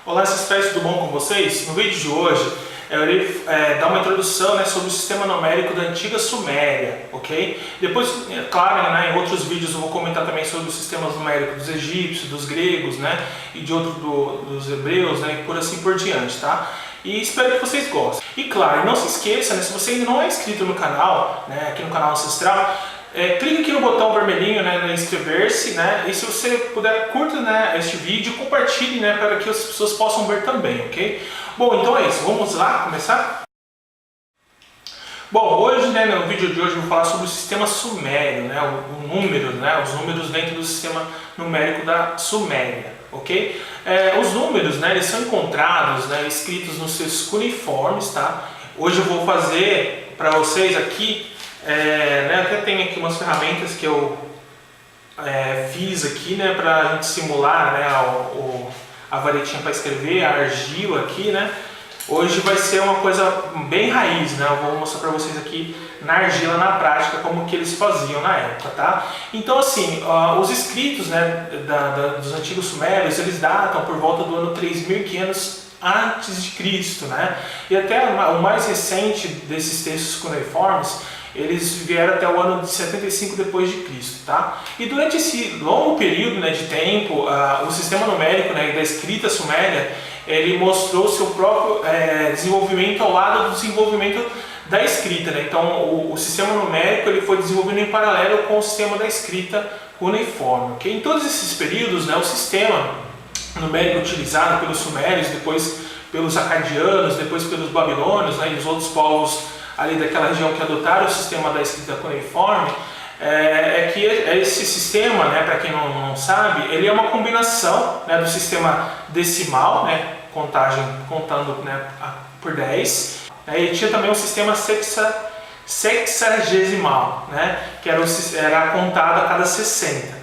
Olá, ancestrais, tudo bom com vocês? No vídeo de hoje eu irei dar uma introdução, sobre o sistema numérico da antiga Suméria, ok? Depois, claro, em outros vídeos eu vou comentar também sobre os sistemas numéricos dos egípcios, dos gregos, e de outros dos hebreus, e por assim por diante, tá? E espero que vocês gostem. E claro, não se esqueça, se você ainda não é inscrito no canal, aqui no canal Ancestral, clique aqui no botão vermelhinho, em inscrever-se, e se você puder, curta este vídeo, compartilhe, para que as pessoas possam ver também, ok? Bom, então é isso, vamos lá começar? Bom, hoje, no vídeo de hoje eu vou falar sobre o sistema sumério, os números dentro do sistema numérico da Suméria, ok? Os números, eles são encontrados, escritos nos seus cuneiformes, tá? Hoje eu vou fazer para vocês aqui, até tem aqui umas ferramentas que eu fiz aqui, para a gente simular, a varetinha para escrever, a argila aqui, Hoje vai ser uma coisa bem raiz, eu vou mostrar para vocês aqui na argila, na prática, como que eles faziam na época, tá? Então, assim, os escritos, dos antigos sumérios, eles datam por volta do ano 3500 antes de Cristo, E até o mais recente desses textos cuneiformes, eles vieram até o ano de 75 depois de Cristo, tá? E durante esse longo período, de tempo, o sistema numérico, da escrita suméria, ele mostrou seu próprio desenvolvimento ao lado do desenvolvimento da escrita, Então, o sistema numérico ele foi desenvolvido em paralelo com o sistema da escrita cuneiforme, ok? Em todos esses períodos, o sistema numérico utilizado pelos sumérios, depois pelos acadianos, depois pelos babilônios, e os outros povos ali daquela região que adotaram o sistema da escrita cuneiforme, que esse sistema, para quem não sabe, ele é uma combinação do sistema decimal, contando por 10, e tinha também o sistema sexagesimal, que era contado a cada 60.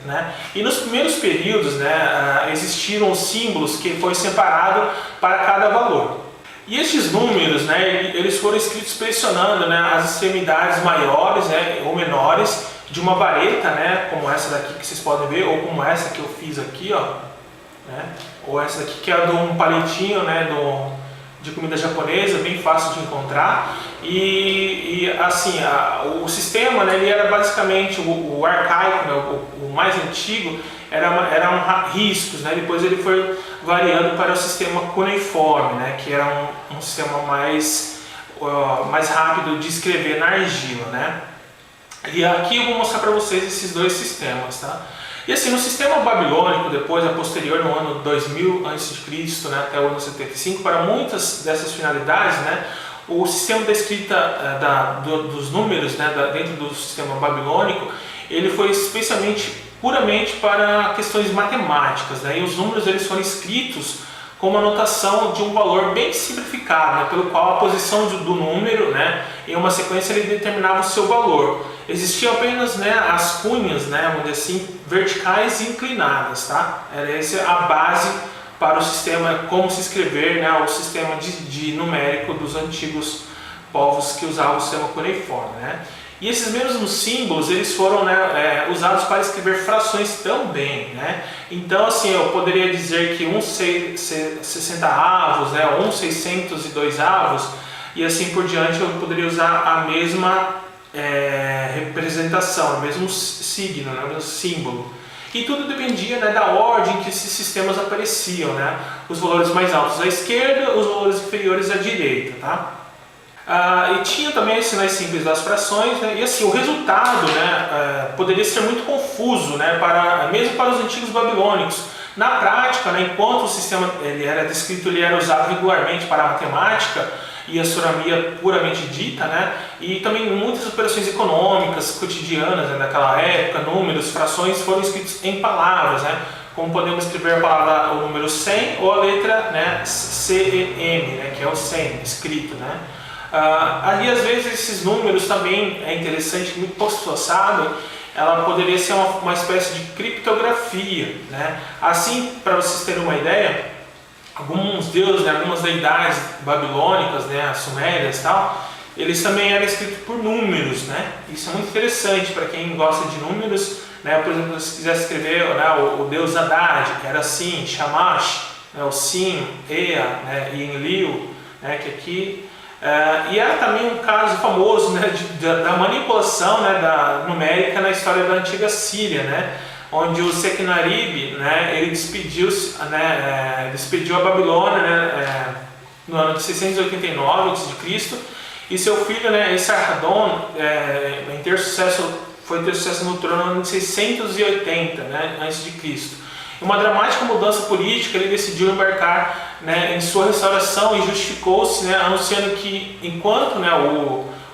E nos primeiros períodos existiram os símbolos que foi separado para cada valor. E estes números, eles foram escritos pressionando as extremidades maiores ou menores de uma vareta, como essa daqui que vocês podem ver, ou como essa que eu fiz aqui, ou essa daqui que é de um palitinho de comida japonesa, bem fácil de encontrar. E assim, o sistema ele era basicamente o arcaico, o mais antigo, eram riscos, depois ele foi variando para o sistema cuneiforme, que era um sistema mais rápido de escrever na argila, E aqui eu vou mostrar para vocês esses dois sistemas, tá? E assim, no sistema babilônico, depois, posterior, no ano 2000 a.C., até o ano 75, para muitas dessas finalidades, o sistema da escrita dos números, dentro do sistema babilônico, ele foi especialmente puramente para questões matemáticas, E os números eles foram escritos com uma notação de um valor bem simplificado, pelo qual a posição do número, em uma sequência, ele determinava o seu valor. Existiam apenas as cunhas, vamos dizer assim, verticais e inclinadas, tá? Era essa a base para o sistema, como se escrever, o sistema de numérico dos antigos povos que usavam o sistema cuneiforme, E esses mesmos símbolos eles foram usados para escrever frações também, Então, assim, eu poderia dizer que 60 avos, 602 avos, e assim por diante eu poderia usar a mesma representação, o mesmo signo, o mesmo símbolo. E tudo dependia da ordem que esses sistemas apareciam, Os valores mais altos à esquerda, os valores inferiores à direita, tá? E tinha também os sinais simples das frações, e assim, o resultado poderia ser muito confuso, mesmo para os antigos babilônicos. Na prática, enquanto o sistema ele era descrito, ele era usado regularmente para a matemática e a astronomia puramente dita, e também muitas operações econômicas, cotidianas daquela época, números, frações foram escritos em palavras, como podemos escrever a palavra, o número 100 ou a letra CEM, que é o 100 escrito, Ali, às vezes, esses números também é interessante, muito pouco sabe, ela poderia ser uma espécie de criptografia, Assim, para vocês terem uma ideia, alguns deuses, algumas deidades babilônicas, sumérias e tal, eles também eram escritos por números, Isso é muito interessante para quem gosta de números, Por exemplo, se quiser escrever o deus Haddad, que era assim, Shamash, né, o Sim, Ea, né, e Enlil, né, que aqui, e era também um caso famoso, né, da manipulação, né, numérica na história da antiga Síria, né, onde o Sequinarib, né, ele despediu a Babilônia, né, no ano de 689 a.C., e seu filho, né, Esarhaddon, foi ter sucesso no trono no ano de 680, né, a.C. Uma dramática mudança política, ele decidiu embarcar, né, em sua restauração e justificou-se, né, anunciando que enquanto, né,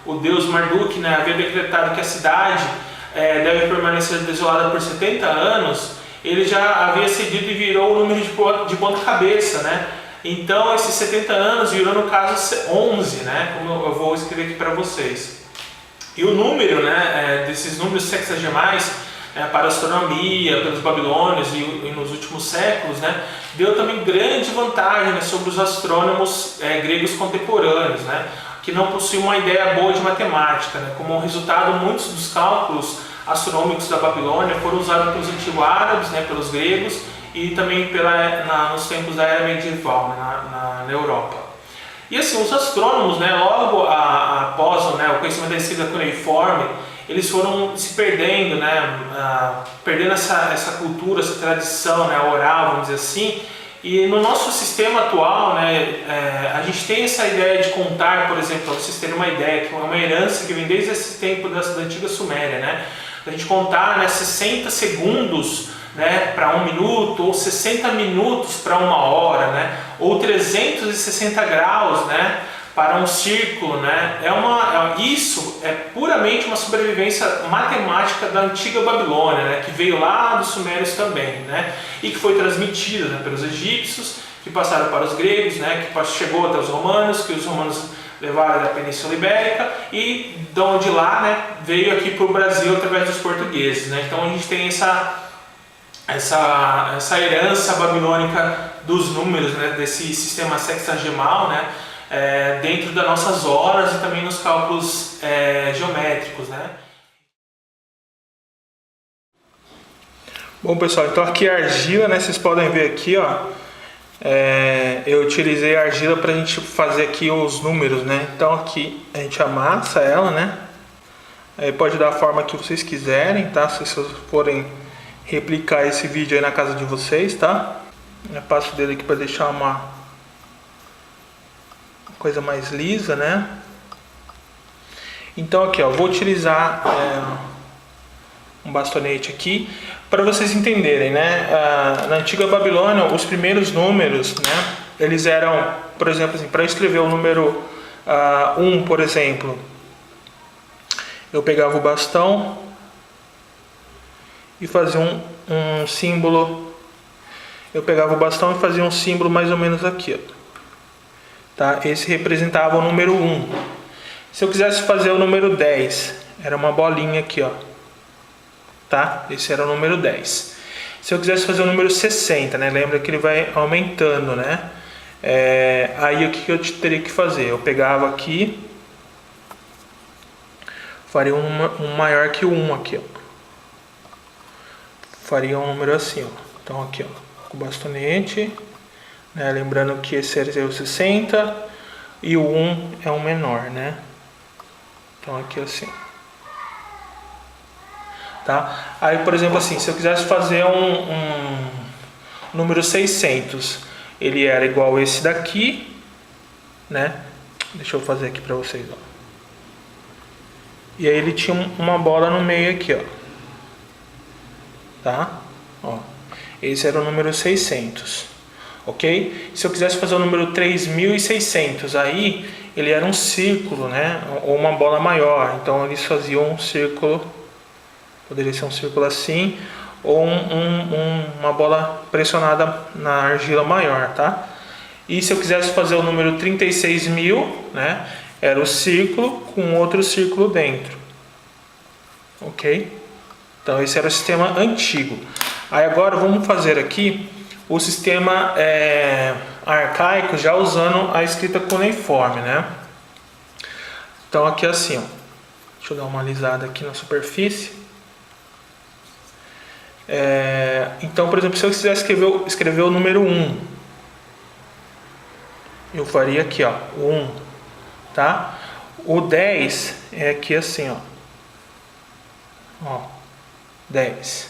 o deus Marduk, né, havia decretado que a cidade deve permanecer desolada por 70 anos, ele já havia cedido e virou o número de ponta cabeça, né? Então esses 70 anos virou no caso 11, né, como eu vou escrever aqui para vocês. E o número, né, desses números sexagemais, para a astronomia, pelos babilônios e nos últimos séculos, né, deu também grande vantagem, né, sobre os astrônomos gregos contemporâneos, né, que não possuíam uma ideia boa de matemática, né. Como resultado, muitos dos cálculos astronômicos da Babilônia foram usados pelos antigos árabes, né, pelos gregos e também nos tempos da era medieval, né, na Europa. E assim, os astrônomos, né, logo após, né, o conhecimento da escrita cuneiforme, eles foram se perdendo, né, perdendo essa cultura, essa tradição, né, oral, vamos dizer assim. E no nosso sistema atual, né, a gente tem essa ideia de contar, por exemplo, para vocês terem uma ideia, que é uma herança que vem desde esse tempo da antiga Suméria, né, a gente contar, né, 60 segundos, né, para 1 minuto, ou 60 minutos para 1 hora, né, ou 360 graus, né, para um círculo, né? Isso é puramente uma sobrevivência matemática da antiga Babilônia, né? Que veio lá dos sumérios também, né? E que foi transmitida, né, pelos egípcios, que passaram para os gregos, né? Que chegou até os romanos, que os romanos levaram da Península Ibérica e de onde lá, né, veio aqui para o Brasil através dos portugueses, né? Então a gente tem essa herança babilônica dos números, né? Desse sistema sexagemal, né? Dentro das nossas horas e também nos cálculos geométricos, né? Bom, pessoal, então aqui a argila, né? Vocês podem ver aqui, ó. Eu utilizei a argila para a gente fazer aqui os números, né? Então aqui a gente amassa ela, né? Pode dar a forma que vocês quiserem, tá? Se vocês forem replicar esse vídeo aí na casa de vocês, tá? Eu passo dele aqui para deixar uma coisa mais lisa, né? Então aqui, ó, vou utilizar um bastonete aqui para vocês entenderem, né? Na antiga Babilônia, os primeiros números, né, eles eram, por exemplo, assim, para escrever o número 1, por exemplo, eu pegava o bastão e fazia um símbolo. Eu pegava o bastão e fazia um símbolo mais ou menos aqui, ó. Tá? Esse representava o número 1. Se eu quisesse fazer o número 10, era uma bolinha aqui, ó. Tá? Esse era o número 10. Se eu quisesse fazer o número 60, né? Lembra que ele vai aumentando, né? Aí o que eu teria que fazer? Eu pegava aqui, faria um maior que o 1 aqui, ó. Faria um número assim, ó. Então aqui, ó, com o bastonete, né? Lembrando que esse é o 60 e o 1 é o menor, né? Então aqui assim, tá? Aí, por exemplo, assim, se eu quisesse fazer um número 600, ele era igual a esse daqui, né? Deixa eu fazer aqui para vocês, ó. E aí ele tinha uma bola no meio aqui, ó. Tá? Ó. Esse era o número 600. Ok? Se eu quisesse fazer o número 3600, aí ele era um círculo, né? Ou uma bola maior. Então eles faziam um círculo, poderia ser um círculo assim, ou uma bola pressionada na argila maior, tá? E se eu quisesse fazer o número 36.000, né? Era o círculo com outro círculo dentro. Ok? Então esse era o sistema antigo. Aí agora vamos fazer aqui o sistema arcaico, já usando a escrita cuneiforme, né? Então aqui assim, ó. Deixa eu dar uma alisada aqui na superfície. Então, por exemplo, se eu quiser escrever o número 1, eu faria aqui, ó, o 1, tá? O 10 é aqui assim, ó, 10,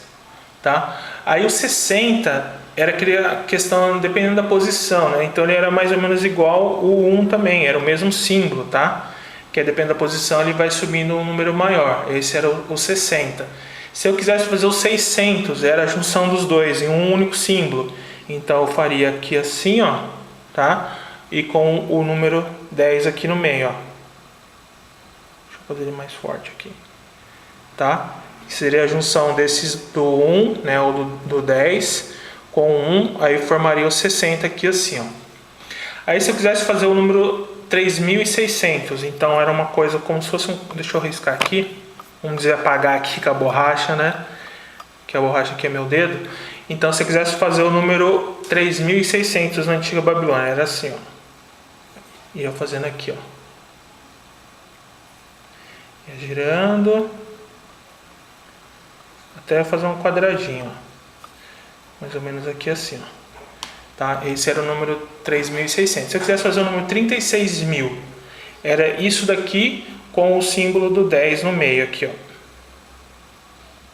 tá? Aí o 60 era aquela questão dependendo da posição, né? Então ele era mais ou menos igual o 1 também, era o mesmo símbolo, tá? Que é dependendo da posição ele vai subindo um número maior. Esse era o 60. Se eu quisesse fazer o 600, era a junção dos dois em um único símbolo. Então eu faria aqui assim, ó, tá? E com o número 10 aqui no meio, ó. Deixa eu fazer ele mais forte aqui, tá? Seria a junção desses do 1, né, ou do 10 com 1, aí formaria o 60 aqui assim, ó. Aí se eu quisesse fazer o número 3600, então era uma coisa como se fosse um, deixa eu riscar aqui, vamos dizer apagar aqui com a borracha, né? Que a borracha aqui é meu dedo. Então se eu quisesse fazer o número 3600 na antiga Babilônia, era assim, ó. Ia fazendo aqui, ó. Ia girando até fazer um quadradinho, ó. Mais ou menos aqui assim, ó. Tá? Esse era o número 3600. Se eu quisesse fazer o número 36.000, era isso daqui com o símbolo do 10 no meio aqui, ó.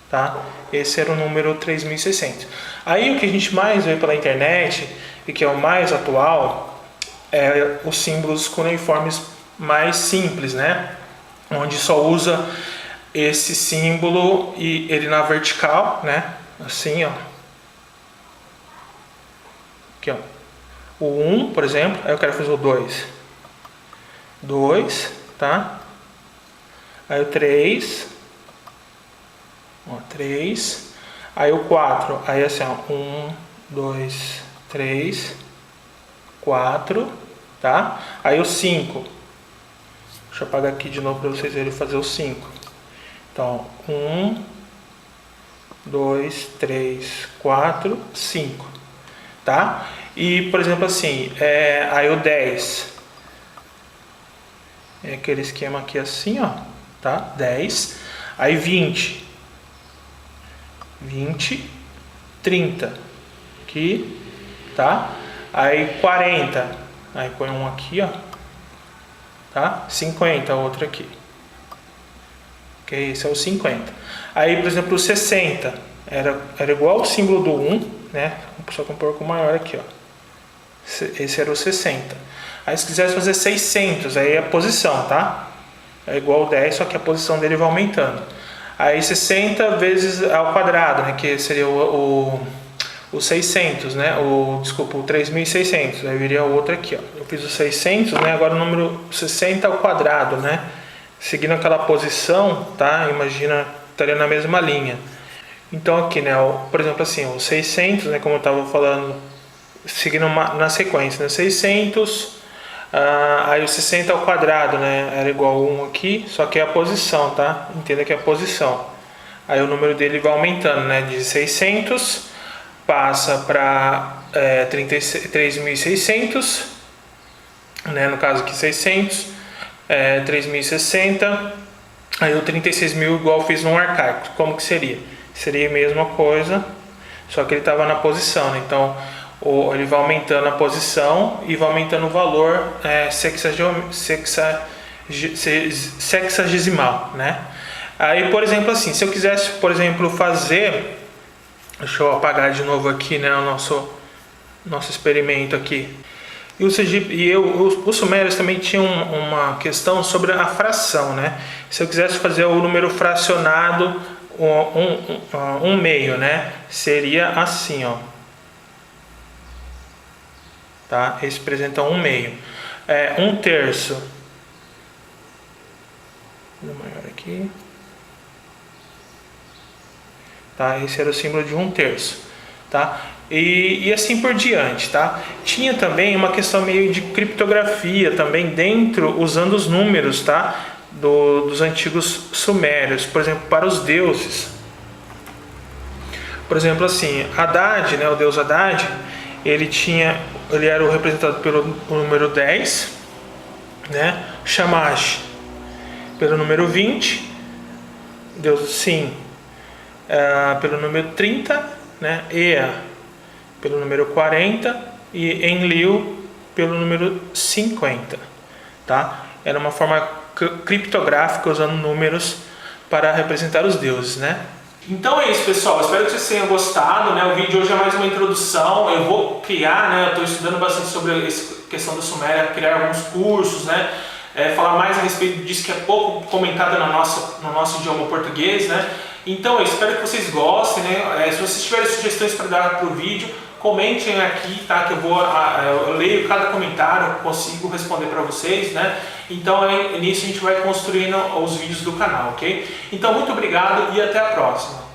Tá? Esse era o número 3600. Aí o que a gente mais vê pela internet e que é o mais atual é os símbolos cuneiformes mais simples, né? Onde só usa esse símbolo e ele na vertical, né? Assim, ó. Aqui, ó. O 1, por exemplo, aí eu quero fazer o 2. 2, tá? Aí o 3. Ó, 3. Aí o 4. Aí assim, ó. 1, 2, 3, 4, tá? Aí o 5. Deixa eu apagar aqui de novo para vocês verem fazer o 5. Então, 1, 2, 3, 4, 5. Tá? E, por exemplo, assim, aí o 10 é aquele esquema aqui assim, ó, tá? 10. Aí 20, 30 aqui, tá? Aí 40, aí põe um aqui, ó, tá? 50, outro aqui. Ok, esse é o 50. Aí, por exemplo, o 60 era igual ao símbolo do 1, né? Só com um pouco maior aqui, ó. Esse era o 60. Aí se quisesse fazer 600, aí é a posição, tá? É igual ao 10, só que a posição dele vai aumentando. Aí 60 vezes ao quadrado, né? Que seria o 600, né? Desculpa, o 3600. Aí viria o outro aqui, ó. Eu fiz o 600, né? Agora o número 60 ao quadrado, né? Seguindo aquela posição, tá? Imagina, estaria na mesma linha. Então aqui, né, por exemplo assim, o 600, né, como eu estava falando, seguindo na sequência, né, 600, aí o 60 ao quadrado, né, era igual a 1 aqui, só que é a posição, tá? Entenda que é a posição. Aí o número dele vai aumentando, né, de 600, passa para 3.600, né, no caso aqui 600, 3.060, aí o 36.000 igual eu fiz no arcaico. Como que seria? Seria a mesma coisa, só que ele estava na posição, né? Então ele vai aumentando a posição e vai aumentando o valor sexagesimal, né? Aí, por exemplo, assim, se eu quisesse, por exemplo, fazer, deixa eu apagar de novo aqui, né, o nosso experimento aqui. E os sumérios também tinham uma questão sobre a fração, né? Se eu quisesse fazer o número fracionado um meio, né? Seria assim, ó. Tá? Esse representa um meio. Um terço. Vou maior aqui. Tá? Esse era o símbolo de um terço. Tá? E assim por diante, tá? Tinha também uma questão meio de criptografia também dentro, usando os números, tá? Dos antigos sumérios, por exemplo, para os deuses. Por exemplo, assim, Haddad, né, o deus Haddad, ele era o representado pelo número 10, né? Shamash pelo número 20, deus Sim pelo número 30, né? Ea pelo número 40 e Enlil pelo número 50, tá? Era uma forma criptográfica usando números para representar os deuses, né? Então é isso, pessoal. Espero que vocês tenham gostado, né? O vídeo hoje é mais uma introdução. Eu vou criar, né? Eu estou estudando bastante sobre essa questão da Suméria, criar alguns cursos, né? Falar mais a respeito disso que é pouco comentado no nosso idioma português, né? Então eu espero que vocês gostem, né? Se vocês tiverem sugestões para dar para o vídeo, comentem aqui, tá? Que eu leio cada comentário, consigo responder para vocês, né? Então nisso a gente vai construindo os vídeos do canal, ok? Então muito obrigado e até a próxima.